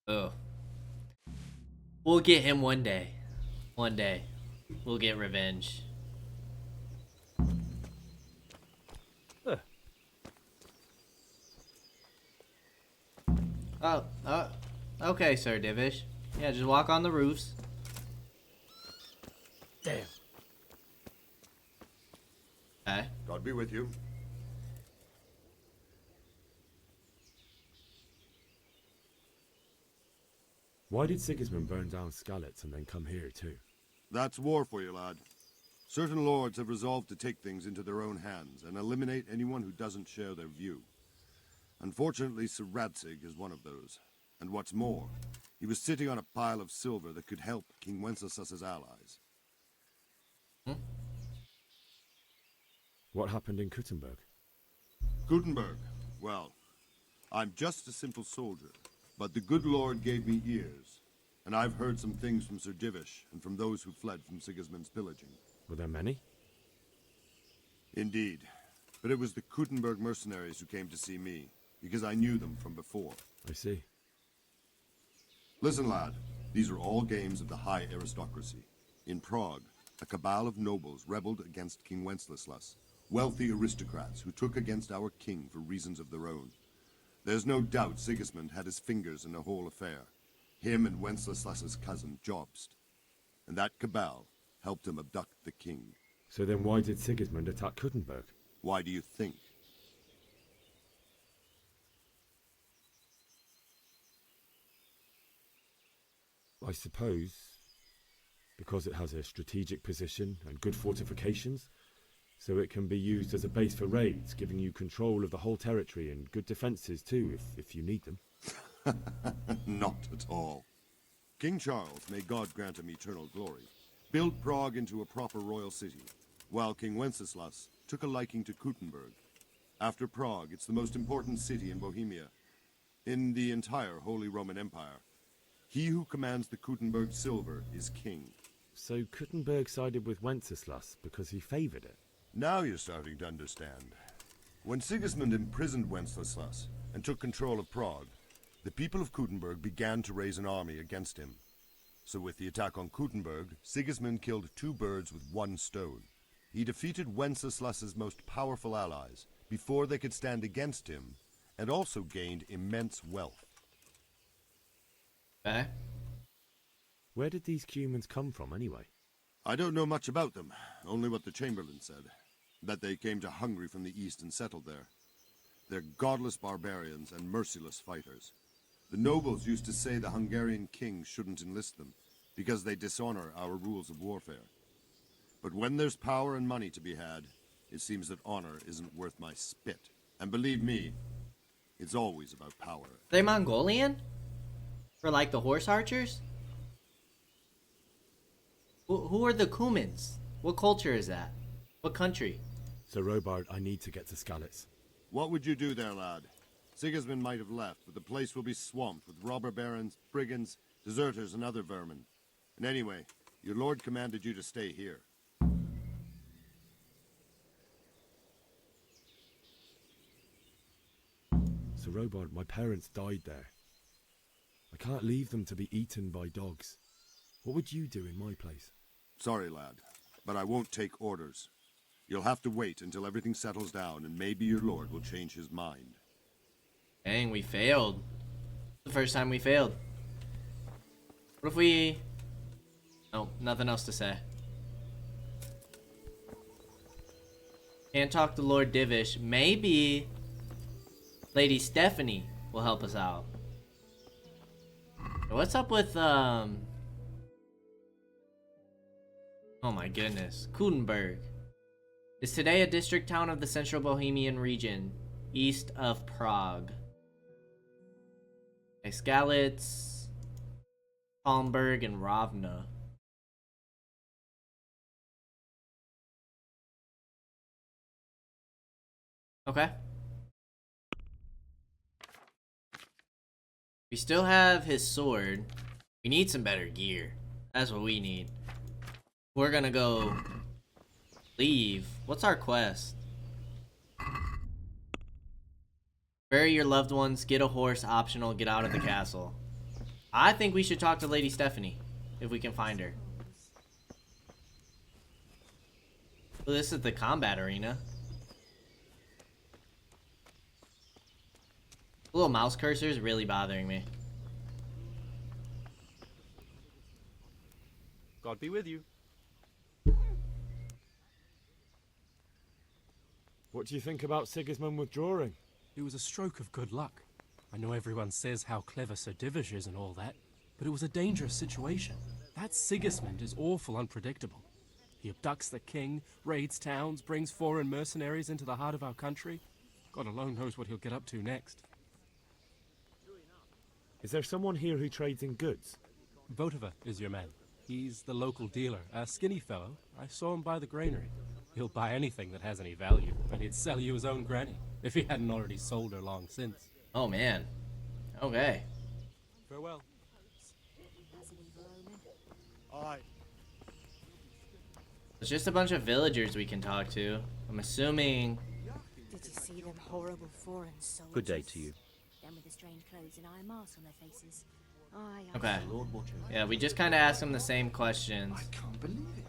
Oh. We'll get him one day. One day. We'll get revenge. Okay, Sir Divish. Yeah, just walk on the roofs. Damn. Okay. God be with you. Why did Sigismund burn down Skalitz and then come here too? That's war for you, lad. Certain lords have resolved to take things into their own hands and eliminate anyone who doesn't share their view. Unfortunately, Sir Radzik is one of those. And what's more, he was sitting on a pile of silver that could help King Wenceslas's allies. What happened in Kuttenberg? Gutenberg. Well, I'm just a simple soldier, but the good Lord gave me ears, and I've heard some things from Sir Divish and from those who fled from Sigismund's pillaging. Were there many? Indeed, but it was the Kuttenberg mercenaries who came to see me, because I knew them from before. I see. Listen, lad, these are all games of the high aristocracy. In Prague, a cabal of nobles rebelled against King Wenceslas, wealthy aristocrats who took against our king for reasons of their own. There's no doubt Sigismund had his fingers in the whole affair. Him and Wenceslas's cousin, Jobst. And that cabal helped him abduct the king. So then why did Sigismund attack Kuttenberg? Why do you think? I suppose because it has a strategic position and good fortifications, so it can be used as a base for raids, giving you control of the whole territory and good defences too, if you need them. Not at all. King Charles, may God grant him eternal glory, built Prague into a proper royal city, while King Wenceslas took a liking to Kuttenberg. After Prague, it's the most important city in Bohemia, in the entire Holy Roman Empire. He who commands the Kuttenberg silver is king. So Kuttenberg sided with Wenceslas because he favoured it? Now you're starting to understand. When Sigismund imprisoned Wenceslas and took control of Prague, the people of Kuttenberg began to raise an army against him. So with the attack on Kuttenberg, Sigismund killed 2 birds with 1 stone. He defeated Wenceslas's most powerful allies before they could stand against him, and also gained immense wealth. Okay. Where did these humans come from anyway? I don't know much about them, only what the Chamberlain said. That they came to Hungary from the east and settled there. They're godless barbarians and merciless fighters. The nobles used to say the Hungarian king shouldn't enlist them, because they dishonor our rules of warfare. But when there's power and money to be had, it seems that honor isn't worth my spit. And believe me, it's always about power. They Mongolian? For like the horse archers? Who are the Cumans? What culture is that? What country? Sir Robard, I need to get to Skalitz. What would you do there, lad? Sigismund might have left, but the place will be swamped with robber barons, brigands, deserters, and other vermin. And anyway, your lord commanded you to stay here. Sir Robard, my parents died there. I can't leave them to be eaten by dogs. What would you do in my place? Sorry, lad, but I won't take orders. You'll have to wait until everything settles down, and maybe your lord will change his mind. Dang, we failed. The first time we failed. What if we... Oh, nothing else to say. Can't talk to Lord Divish. Maybe Lady Stephanie will help us out. What's up with, Oh my goodness. Kuttenberg is today a district town of the central Bohemian region, east of Prague. Skalitz, Palmberg, and Ravna. Okay. We still have his sword. We need some better gear. That's what we need. We're gonna go leave. What's our quest? Bury your loved ones, get a horse, optional, get out of the castle. I think we should talk to Lady Stephanie, if we can find her. Well, this is the combat arena. The little mouse cursor is really bothering me. God be with you. What do you think about Sigismund withdrawing? It was a stroke of good luck. I know everyone says how clever Sir Divish is and all that, but it was a dangerous situation. That Sigismund is awful unpredictable. He abducts the king, raids towns, brings foreign mercenaries into the heart of our country. God alone knows what he'll get up to next. Is there someone here who trades in goods? Votova is your man. He's the local dealer, a skinny fellow. I saw him by the granary. He'll buy anything that has any value, and he'd sell you his own granny, if he hadn't already sold her long since. Oh man. Okay. Farewell. Aye. It's just a bunch of villagers we can talk to. I'm assuming... Did you see them horrible foreign soldiers? Good day to you. Them with the strange clothes and iron masks on their faces. Okay. Yeah, we just kind of asked them the same questions. Can't believe it.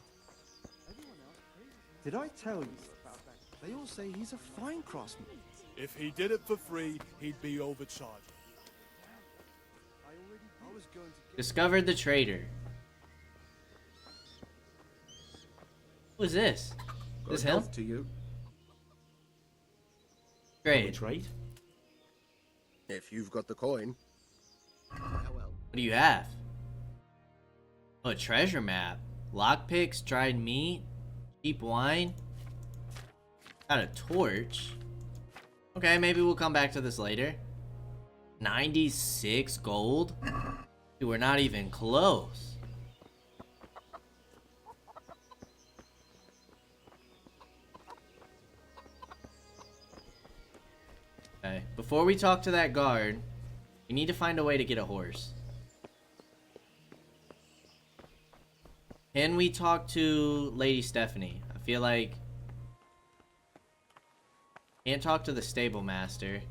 Did I tell you about that? They all say he's a fine craftsman. If he did it for free, he'd be overcharged. I was going to Discovered the traitor. Who is this? This him? to you. Great. Trade? If you've got the coin. Well. What do you have? Oh, a treasure map. Lockpicks, dried meat, cheap wine. Got a torch. Okay, maybe we'll come back to this later. 96 gold? Dude, we're not even close. Okay, before we talk to that guard, we need to find a way to get a horse. Can we talk to Lady Stephanie? I feel like... Can't talk to the stable master.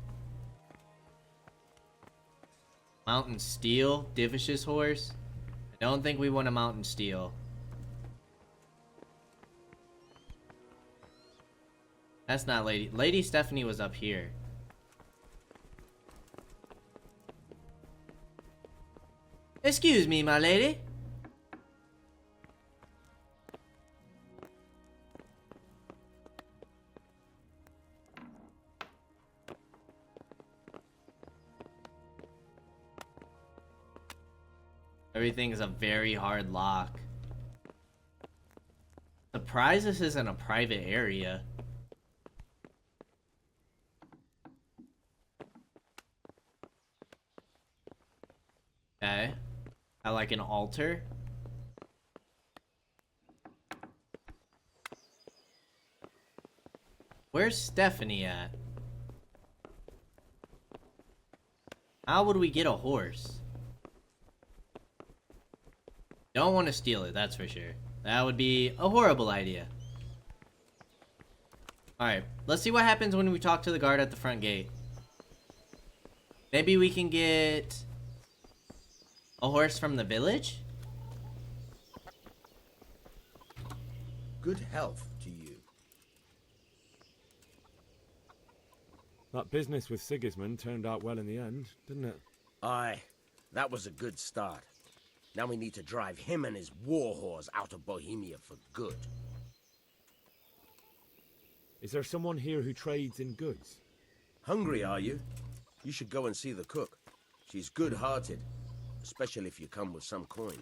Mountain Steel, Divish's horse. I don't think we want a Mountain Steel. That's not Lady... Lady Stephanie was up here. Excuse me, my lady. Everything is a very hard lock. Surprised this isn't a private area. Okay. I like an altar. Where's Stephanie at? How would we get a horse? Don't want to steal it, that's for sure. That would be a horrible idea. Alright, let's see what happens when we talk to the guard at the front gate. Maybe we can get a horse from the village? Good health to you. That business with Sigismund turned out well in the end, didn't it? Aye, that was a good start. Now we need to drive him and his war horse out of Bohemia for good. Is there someone here who trades in goods? Hungry, are you? You should go and see the cook. She's good-hearted, especially if you come with some coin.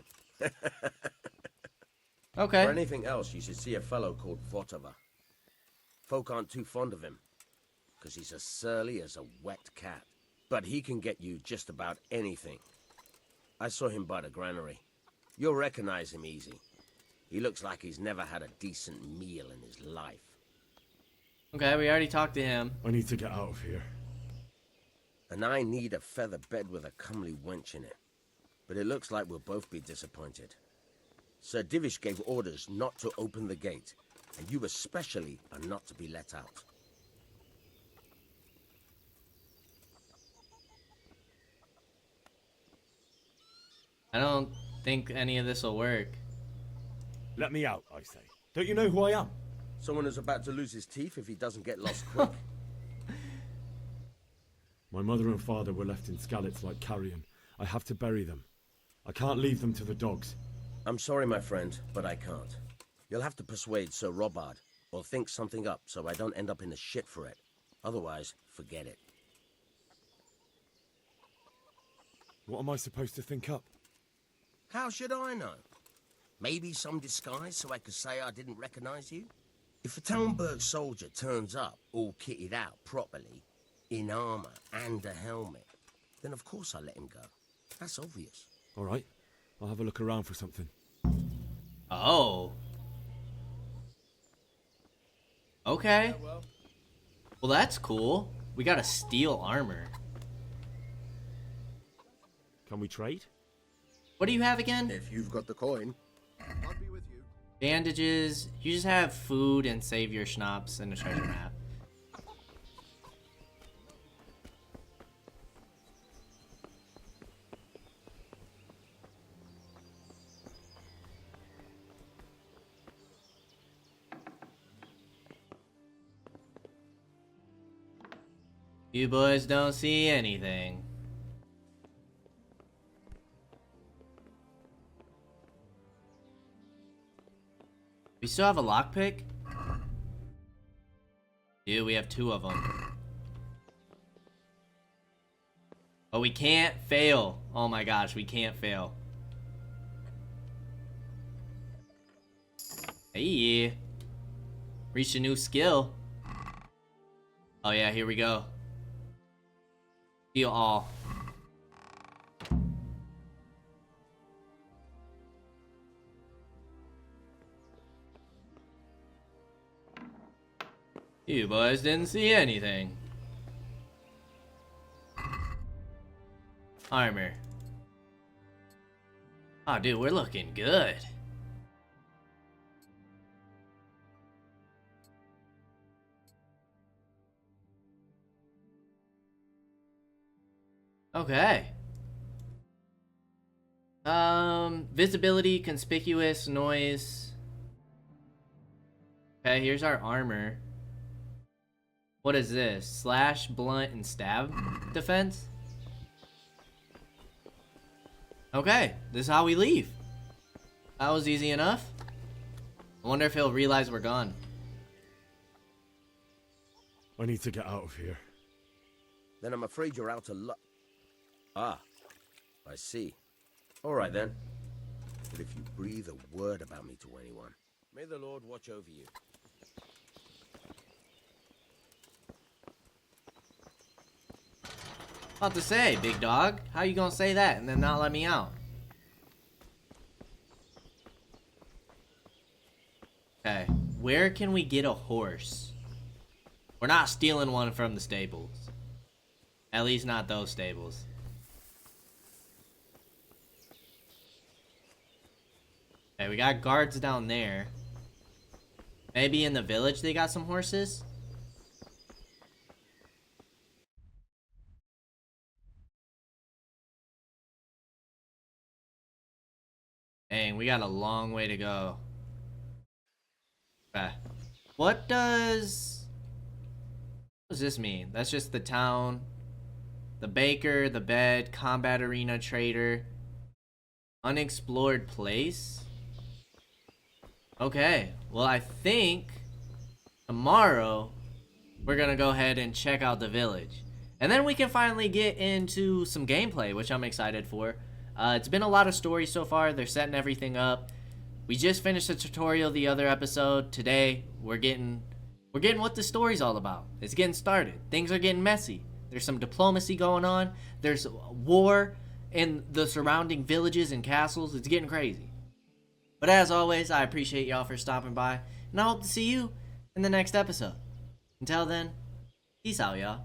Okay. For anything else, you should see a fellow called Votava. Folk aren't too fond of him, because he's as surly as a wet cat. But he can get you just about anything. I saw him by the granary. You'll recognize him easy. He looks like he's never had a decent meal in his life. Okay, we already talked to him. I need to get out of here. And I need a feather bed with a comely wench in it. But it looks like we'll both be disappointed. Sir Divish gave orders not to open the gate, and you especially are not to be let out. I don't think any of this will work. Let me out, I say. Don't you know who I am? Someone who's about to lose his teeth if he doesn't get lost quick. My mother and father were left in Skalitz like carrion. I have to bury them. I can't leave them to the dogs. I'm sorry, my friend, but I can't. You'll have to persuade Sir Robard, or think something up so I don't end up in the shit for it. Otherwise, forget it. What am I supposed to think up? How should I know? Maybe some disguise so I could say I didn't recognize you? If a Talmberg soldier turns up all kitted out properly, in armor and a helmet, then of course I let him go. That's obvious. All right, I'll have a look around for something. Oh. Okay. Well, that's cool. We got a steel armor. Can we trade? What do you have again? If you've got the coin. I'll be with you. Bandages. You just have food and save your schnapps and a treasure map. You boys don't see anything. We still have a lockpick? Dude, we have 2 of them. Oh, we can't fail. Oh my gosh, we can't fail. Hey. Reach a new skill. Oh yeah, here we go. Heal all. You boys didn't see anything. Armor. Oh, dude, we're looking good. Okay. Visibility, conspicuous, noise. Okay, here's our armor. What is this? Slash, blunt, and stab defense? Okay, this is how we leave. That was easy enough. I wonder if he'll realize we're gone. I need to get out of here. Then I'm afraid you're out of luck. Ah, I see. All right then. But if you breathe a word about me to anyone, may the Lord watch over you. About to say, big dog, how you gonna say that and then not let me out? Okay, where can we get a horse? We're not stealing one from the stables. At least not those stables. Okay, we got guards down there. Maybe in the village they got some horses? Dang, we got a long way to go. Okay. What does this mean? That's just the town. The baker, the bed, combat arena, trader. Unexplored place? Okay, well I think tomorrow we're gonna go ahead and check out the village. And then we can finally get into some gameplay, which I'm excited for. It's been a lot of stories so far. They're setting everything up. We just finished the tutorial the other episode. Today, we're getting what the story's all about. It's getting started. Things are getting messy. There's some diplomacy going on. There's war in the surrounding villages and castles. It's getting crazy. But as always, I appreciate y'all for stopping by, and I hope to see you in the next episode. Until then, peace out, y'all.